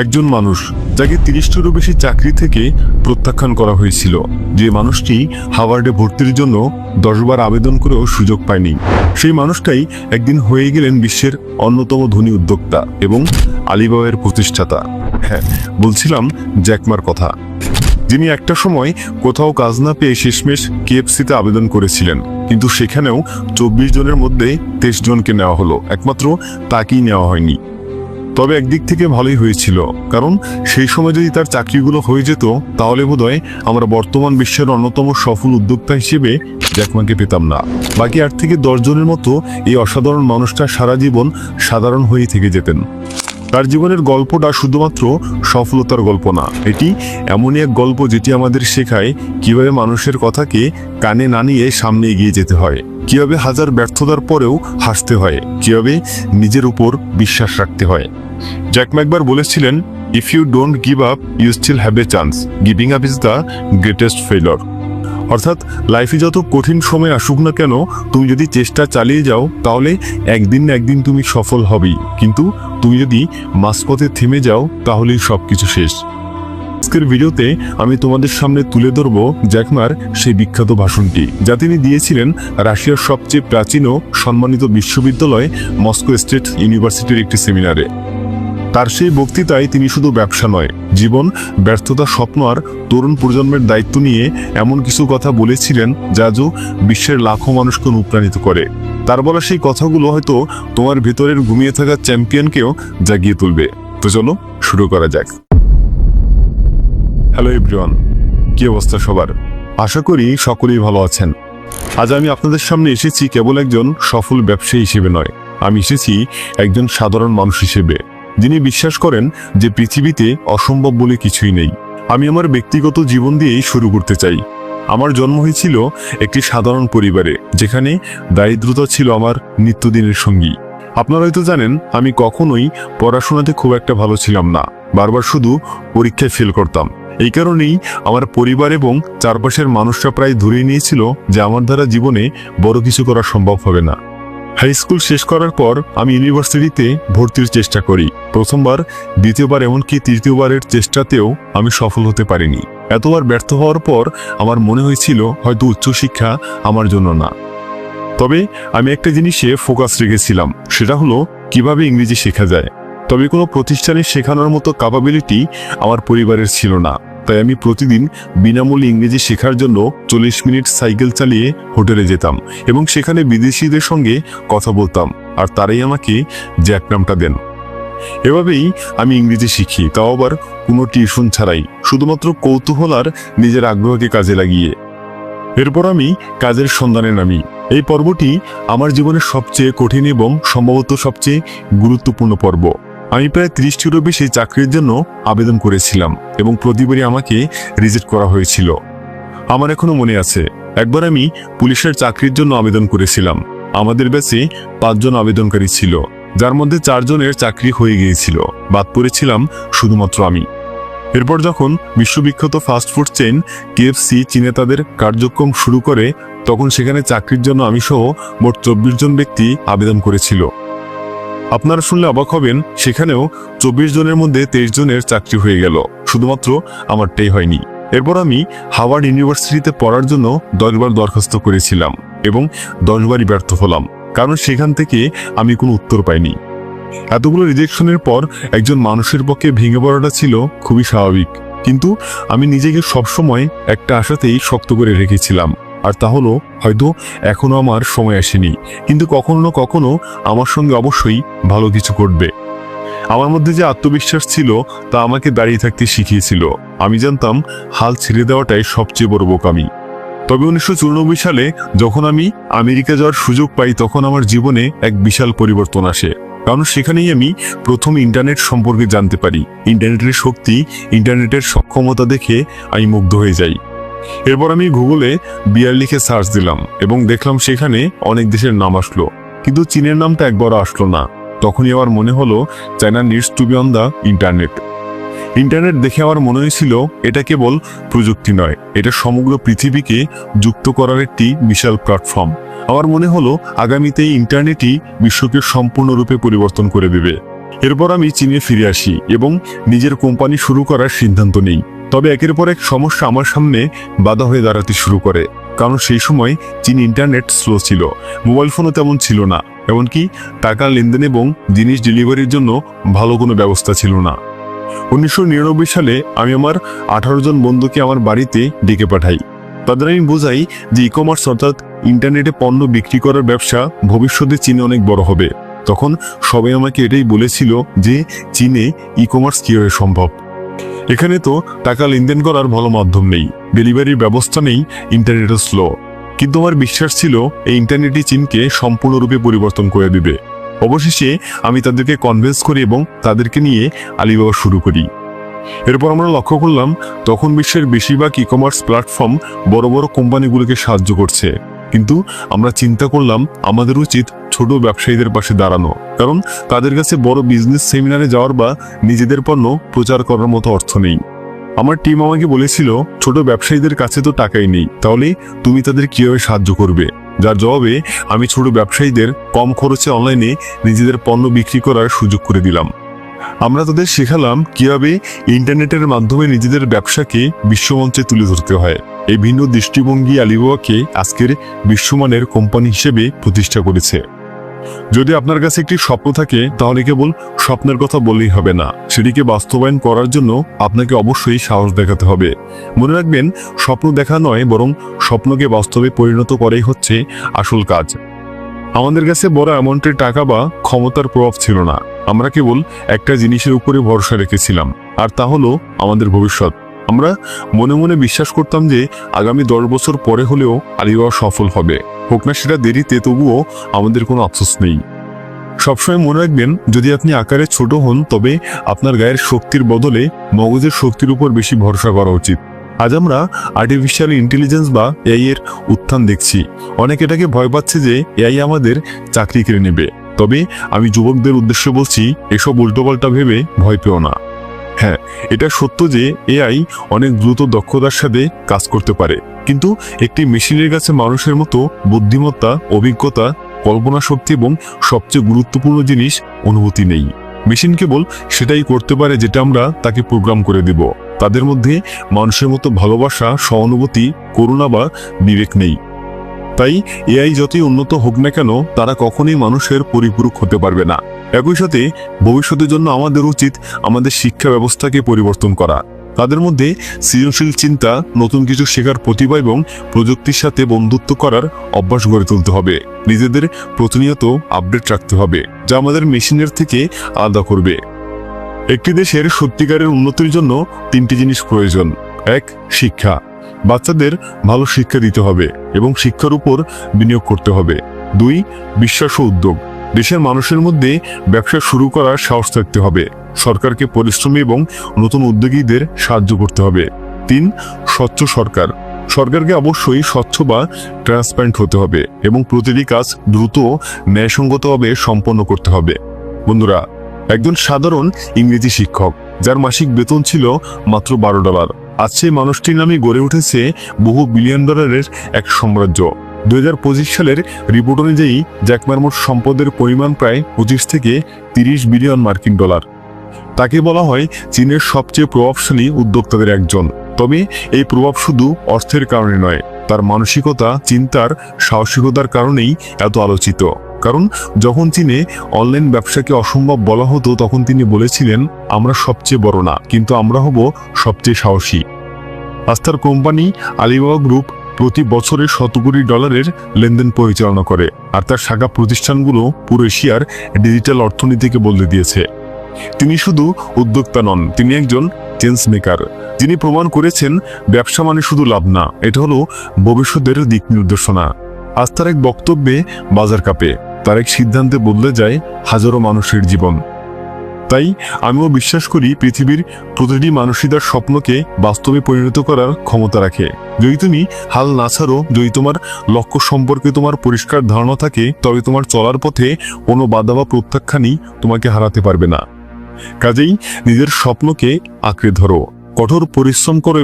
একজন মানুষ যাকে 30টিরও বেশি চাকরি থেকে প্রত্যাখ্যান করা হয়েছিল, যে মানুষটি হার্ভার্ডে ভর্তির জন্য 10 বার আবেদন করেও সুযোগ পায়নি, সেই মানুষটাই একদিন হয়ে গেলেন বিশ্বের অন্যতম ধনী উদ্যোক্তা এবং আলিবাবার প্রতিষ্ঠাতা। হ্যাঁ, বলছিলাম জ্যাক মার কথা, যিনি একটা সময় কোথাও কাজ না পেয়ে শেষমেশ KFC-তে আবেদন করেছিলেন, কিন্তু সেখানেও 24 জনের মধ্যে 23 জনকে নেওয়া হলো, একমাত্র তাকেই নেওয়া হয়নি। তবে একদিক থেকে ভালোই হয়েছিল, কারণ সেই সময় যদি তার চাকরিগুলো হয়ে যেত তাহলে বোধহয় আমরা বর্তমান বিশ্বের অন্যতম সফল উদ্যোক্তা হিসেবে জ্যাক মাকে পেতাম না। বাকি 8 থেকে 10 জনের মতো এই অসাধারণ মানুষটা সারা জীবন সাধারণ হয়েই থেকে যেতেন। তার জীবনের গল্পটা শুধুমাত্র সফলতার গল্প না, এটি এমনই এক গল্প যেটি আমাদের শেখায় কিভাবে মানুষের কথাকে কানে না নিয়ে সামনে এগিয়ে যেতে হয়, কিভাবে হাজার ব্যর্থতার পরেও হাসতে হয়, কিভাবে নিজের উপর বিশ্বাস রাখতে হয়। জ্যাক মা একবার বলেছিলেন, if you don't give up you still have a chance, giving up is the greatest failure. অর্থাৎ লাইফে যত কঠিন সময় আসুক না কেন, তুমি যদি চেষ্টা চালিয়ে যাও তাহলে একদিন না একদিন তুমি সফল হবেই, কিন্তু তুমি যদি মাঝপথে থেমে যাও তাহলেই সবকিছু শেষ। আজকের ভিডিওতে আমি তোমাদের সামনে তুলে ধরব জ্যাক মার সেই বিখ্যাত ভাষণটি, যা তিনি দিয়েছিলেন রাশিয়ার সবচেয়ে প্রাচীন ও সম্মানিত বিশ্ববিদ্যালয় মস্কো স্টেট ইউনিভার্সিটির একটি সেমিনারে। তার সেই বক্তৃতায় তিনি শুধু ব্যবসা নয়, জীবন, ব্যর্থতা, স্বপ্ন আর তরুণ প্রজন্মের দায়িত্ব নিয়ে এমন কিছু কথা বলেছিলেন যা আজও বিশ্বের লাখো মানুষকে অনুপ্রাণিত করে। তার বলা সেই কথাগুলো হয়তো তোমার ভেতরের ঘুমিয়ে থাকা চ্যাম্পিয়নকেও জাগিয়ে তুলবে। তো চলো শুরু করা যাক। হ্যালো এভরিওয়ান, কি অবস্থা সবার? আশা করি সকলেই ভালো আছেন। আজ আমি আপনাদের সামনে এসেছি কেবল একজন সফল ব্যবসায়ী হিসেবে নয়, আমি এসেছি একজন সাধারণ মানুষ হিসেবে, যিনি বিশ্বাস করেন যে পৃথিবীতে অসম্ভব বলে কিছুই নেই। আমি আমার ব্যক্তিগত জীবন দিয়েই শুরু করতে চাই। আমার জন্ম হয়েছিল একটি সাধারণ পরিবারে, যেখানে দারিদ্রতা ছিল আমার নিত্যদিনের সঙ্গী। আপনারা হয়তো জানেন, আমি কখনোই পড়াশোনাতে খুব একটা ভালো ছিলাম না, বারবার শুধু পরীক্ষায় ফেল করতাম। এই কারণেই আমার পরিবার এবং চারপাশের মানুষরা প্রায় ধরে নিয়েছিল যে আমার দ্বারা জীবনে বড় কিছু করা সম্ভব হবে না। হাই স্কুল শেষ করার পর আমি ইউনিভার্সিটিতে ভর্তির চেষ্টা করি। প্রথমবার, দ্বিতীয়বার, এমনকি তৃতীয়বারের চেষ্টাতেও আমি সফল হতে পারিনি। এতবার ব্যর্থ হওয়ার পর আমার মনে হয়েছিল হয়তো উচ্চশিক্ষা আমার জন্য না। তবে আমি একটা জিনিসে ফোকাস রেখেছিলাম, সেটা হলো কিভাবে ইংরেজি শেখা যায়। তবে কোনো প্রতিষ্ঠানে শেখানোর মতো ক্যাপাবিলিটি আমার পরিবারের ছিল না, তাই আমি প্রতিদিন বিনামূল্যে ইংরেজি শেখার জন্য 40 মিনিট সাইকেল চালিয়ে হোটেলে যেতাম এবং সেখানে বিদেশিদের সঙ্গে কথা বলতাম, আর তারাই আমাকে জ্যাক নামটা দেন। এভাবেই আমি ইংরেজি শিখি, তাও আবার কোনো টিউশন ছাড়াই, শুধুমাত্র কৌতূহল আর নিজের আগ্রহকে কাজে লাগিয়ে। এরপর আমি কাজের সন্ধানে নামি। এই পর্বটি আমার জীবনের সবচেয়ে কঠিন এবং সম্ভবত সবচেয়ে গুরুত্বপূর্ণ পর্ব। আমি প্রায় 30টিরও বেশি চাকরির জন্য আবেদন করেছিলাম এবং প্রতিবারই আমাকে রিজেক্ট করা হয়েছিল। আমার এখনো মনে আছে, একবার আমি পুলিশের চাকরির জন্য আবেদন করেছিলাম। আমাদের ব্যাচে 5 জন আবেদনকারী ছিল, যার মধ্যে 4 জনের চাকরি হয়ে গিয়েছিল, বাদ পড়েছিলাম শুধুমাত্র আমি। এরপর যখন বিশ্ববিখ্যাত ফাস্টফুড চেইন KFC চীনে তাদের কার্যক্রম শুরু করে, তখন সেখানে চাকরির জন্য আমি সহ মোট 24 জন ব্যক্তি আবেদন করেছিল। আপনারা শুনলে অবাক হবেন, সেখানেও 24 জনের মধ্যে 23 জনের চাকরি হয়ে গেল, শুধুমাত্র আমারটাই হয়নি। এরপর আমি হার্ভার্ড ইউনিভার্সিটিতে পড়ার জন্য 10 বার দরখাস্ত করেছিলাম এবং 10 বারই ব্যর্থ হলাম, কারণ সেখান থেকে আমি কোনো উত্তর পাইনি। এতগুলো রিজেকশনের পর একজন মানুষের পক্ষে ভেঙে পড়াটা ছিল খুবই স্বাভাবিক, কিন্তু আমি নিজেকে সবসময় একটা আশাতেই শক্ত করে রেখেছিলাম, আর তা হলো হয়তো এখনো আমার সময় আসেনি, কিন্তু কখনো না কখনো আমার সঙ্গে অবশ্যই ভালো কিছু ঘটবে। আমার মধ্যে যে আত্মবিশ্বাস ছিল তা আমাকে দাঁড়িয়ে থাকতে শিখিয়েছিল। আমি জানতাম হাল ছেড়ে দেওয়াটাই সবচেয়ে বড় বোকামি। তবে 1994 সালে যখন আমি আমেরিকা যাওয়ার সুযোগ পাই, তখন আমার জীবনে এক বিশাল পরিবর্তন আসে, কারণ সেখানেই আমি প্রথম ইন্টারনেট সম্পর্কে জানতে পারি। ইন্টারনেটের শক্তি, ইন্টারনেটের সক্ষমতা দেখে আমি মুগ্ধ হয়ে যাই। এরপর আমি গুগলে বিয়ার লিখে সার্চ দিলাম এবং দেখলাম সেখানে অনেক দেশের নাম আসলো, কিন্তু চীনের নামটা একবারও আসলো না। তখনই আমার মনে হলো, China needs to be on the internet. Internet দেখে আমার মনে হয়েছিল এটা কেবল প্রযুক্তি নয়, এটা সমগ্র পৃথিবীকে যুক্ত করার একটি বিশাল প্ল্যাটফর্ম। আমার মনে হলো আগামীতে এই ইন্টারনেটই বিশ্বকে সম্পূর্ণরূপে পরিবর্তন করে দেবে। এরপর আমি চীনে ফিরে আসি এবং নিজের কোম্পানি শুরু করার সিদ্ধান্ত নিই। তবে একের পর এক সমস্যা আমার সামনে বাধা হয়ে দাঁড়াতে শুরু করে, কারণ সেই সময় চীন ইন্টারনেট স্লো ছিল, মোবাইল ফোনও তেমন ছিল না, এমনকি টাকা লেনদেন এবং জিনিস ডেলিভারির জন্য ভালো কোনো ব্যবস্থা ছিল না। 1999 সালে আমি আমার 18 জন বন্ধুকে আমার বাড়িতে ডেকে পাঠাই। তাদের আমি বোঝাই যে ই-কমার্স অর্থাৎ ইন্টারনেটে পণ্য বিক্রি করার ব্যবসা ভবিষ্যতে চীনে অনেক বড় হবে। তখন সবাই আমাকে এটাই বলেছিল যে চীনে ই-কমার্স কিভাবে সম্ভব, এখানে তো টাকা লেনদেন করার ভালো মাধ্যম নেই, ডেলিভারির ব্যবস্থা নেই, ইন্টারনেটও স্লো। কিন্তু আমার বিশ্বাস ছিল এই ইন্টারনেটই চীনকে সম্পূর্ণরূপে পরিবর্তন করে দিবে। অবশেষে আমি তাদেরকে কনভিন্স করি এবং তাদেরকে নিয়ে আলিবাবা শুরু করি। এরপর আমরা লক্ষ্য করলাম তখন বিশ্বের বেশিরভাগ ই-কমার্স প্ল্যাটফর্ম বড় বড় কোম্পানিগুলোকে সাহায্য করছে, কিন্তু আমরা চিন্তা করলাম আমাদের উচিত ছোট ব্যবসায়ীদের পাশে দাঁড়ানো, কারণ তাদের কাছে বড় বিজনেস সেমিনারে যাওয়ার বা নিজেদের পণ্য প্রচার করার মতো অর্থ নেই। আমার টিম আমাকে বলেছিল ছোট ব্যবসায়ীদের কাছে তো টাকাই নেই, তাহলে তুমি তাদের কিভাবে সাহায্য করবে? যার জবাবে আমি ছোট ব্যবসায়ীদের কম খরচে অনলাইনে নিজেদের পণ্য বিক্রি করার সুযোগ করে দিলাম। আমরা তাদের শেখালাম কিভাবে ইন্টারনেটের মাধ্যমে নিজেদের ব্যবসাকে বিশ্বমঞ্চে তুলে ধরতে হয়। এই ভিন্ন দৃষ্টিভঙ্গি আলিবাবাকে আজকের বিশ্বমানের কোম্পানি হিসেবে প্রতিষ্ঠা করেছে। যদি আপনার কাছে একটি স্বপ্ন থাকে তাহলে কেবল স্বপ্নের কথা বললেই হবে না, সেটিকে বাস্তবায়ন করার জন্য আপনাকে অবশ্যই সাহস দেখাতে হবে। মনে রাখবেন, স্বপ্ন দেখা নয় বরং স্বপ্নকে বাস্তবে পরিণত করাই হচ্ছে আসল কাজ। আমাদের কাছে বড় অ্যামাউন্টের টাকা বা ক্ষমতার প্রভাব ছিল না, আমরা কেবল একটা জিনিসের উপরে ভরসা রেখেছিলাম, আর তা হলো আমাদের ভবিষ্যৎ। আমরা মনে মনে বিশ্বাস করতাম যে আগামী 10 বছর পরে হলেও আলিবাবা সফল হবে, হোক না সেটা দেরিতে, তবুও আমাদের কোনো আফসোস নেই। সবসময় মনে রাখবেন, যদি আপনি আকারে ছোট হন তবে আপনার গায়ের শক্তির বদলে মগজের শক্তির উপর বেশি ভরসা করা উচিত। আজ আমরা আর্টিফিশিয়াল ইন্টেলিজেন্স বা এআই এর উত্থান দেখছি। অনেকে এটাকে ভয় পাচ্ছে যে এআই আমাদের চাকরি কেড়ে নেবে, তবে আমি যুবকদের উদ্দেশ্যে বলছি, এসব উল্টোপাল্টা ভেবে ভয় পেও না। হ্যাঁ, এটা সত্য যে এআই অনেক দ্রুত দক্ষতার সাথে কাজ করতে পারে, কিন্তু একটি মেশিনের কাছে মানুষের মতো বুদ্ধিমত্তা, অভিজ্ঞতা, কল্পনা শক্তি এবং সবচেয়ে গুরুত্বপূর্ণ জিনিস অনুভূতি নেই। মেশিন কেবল সেটাই করতে পারে যেটা আমরা তাকে প্রোগ্রাম করে দেব। তাদের মধ্যে মানুষের মতো ভালোবাসা, সহানুভূতি, করুণা বা বিবেক নেই। তাই এআই যতই উন্নত হোক না কেন, তারা কখনোই মানুষের পরিপূরক হতে পারবে না। একই সাথে ভবিষ্যতের জন্য আমাদের উচিত আমাদের শিক্ষা ব্যবস্থাকে পরিবর্তন করা। তাদের মধ্যে সৃজনশীল চিন্তা, নতুন কিছু শেখার প্রতিভা এবং প্রযুক্তির সাথে বন্ধুত্ব করার অভ্যাস গড়ে তুলতে হবে। নিজেদের প্রতিনিয়ত আপডেট রাখতে হবে, যা আমাদের মেশিনের থেকে আলাদা করবে। একটি দেশের সত্যিকারের উন্নতির জন্য 3টি জিনিস প্রয়োজন। 1. শিক্ষা। বাচ্চাদের ভালো শিক্ষা দিতে হবে এবং শিক্ষার উপর বিনিয়োগ করতে হবে। 2. বিশ্বাস ও উদ্যোগ। দেশের মানুষের মধ্যে ব্যবসা শুরু করার সাহস থাকতে হবে। সরকারকে পরিশ্রমী এবং নতুন উদ্যোগীদের সাহায্য করতে হবে। 3. স্বচ্ছ সরকার। সরকারকে অবশ্যই স্বচ্ছ বা ট্রান্সপারেন্ট হতে হবে এবং প্রতিটি কাজ দ্রুত ন্যায়সঙ্গতভাবে সম্পন্ন করতে হবে। বন্ধুরা, একজন সাধারণ ইংরেজি শিক্ষক যার মাসিক বেতন ছিল মাত্র $12, আজ সেই মানুষটির নামে গড়ে উঠেছে বহু বিলিয়ন ডলারের এক সাম্রাজ্য। 2025 সালের রিপোর্ট অনুযায়ী জ্যাক মার মোট সম্পদের পরিমাণ প্রায় 25 থেকে 30 বিলিয়ন মার্কিন ডলার। তাকে বলা হয় চীনের সবচেয়ে প্রভাবশালী উদ্যোক্তাদের একজন। তবে এই প্রভাব শুধু অর্থের কারণে নয়, তার মানসিকতা, চিন্তার, সাহসিকতার কারণেই এত আলোচিত। কারণ যখন চীনে অনলাইন ব্যবসাকে অসম্ভব বলা হতো, তখন তিনি বলেছিলেন, আমরা সবচেয়ে বড় না, কিন্তু আমরা হব সবচেয়ে সাহসী। আজ তার কোম্পানি আলিবাবা গ্রুপ প্রতি বছরে $100 কোটি লেনদেন পরিচালনা করে, আর তার শাখা প্রতিষ্ঠানগুলো পুরো এশিয়ার ডিজিটাল অর্থনীতিকে বদলে দিয়েছে। তিনি শুধু উদ্যোক্তা নন, তিনি একজন চেঞ্জ মেকার, যিনি প্রমাণ করেছেন ব্যবসা মানে শুধু লাভ না, এটা হলো ভবিষ্যতের দিক নির্দেশনা। আজ তার এক বক্তব্যে বাজার কাঁপে, তার এক সিদ্ধান্তে বদলে যায় হাজারো মানুষের জীবন। তাই আমিও বিশ্বাস করি পৃথিবীর প্রতিটি মানুষই তার স্বপ্নকে বাস্তবে পরিণত করার ক্ষমতা রাখে। যদি তুমি হাল না ছাড়ো, যদি তোমার লক্ষ্য সম্পর্কে তোমার পরিষ্কার ধারণা থাকে, তবে তোমার চলার পথে কোনো বাধা বা প্রত্যাখ্যানই তোমাকে হারাতে পারবে না। কাজেই নিজের স্বপ্নকে আঁকড়ে ধরো, কঠোর পরিশ্রম করো।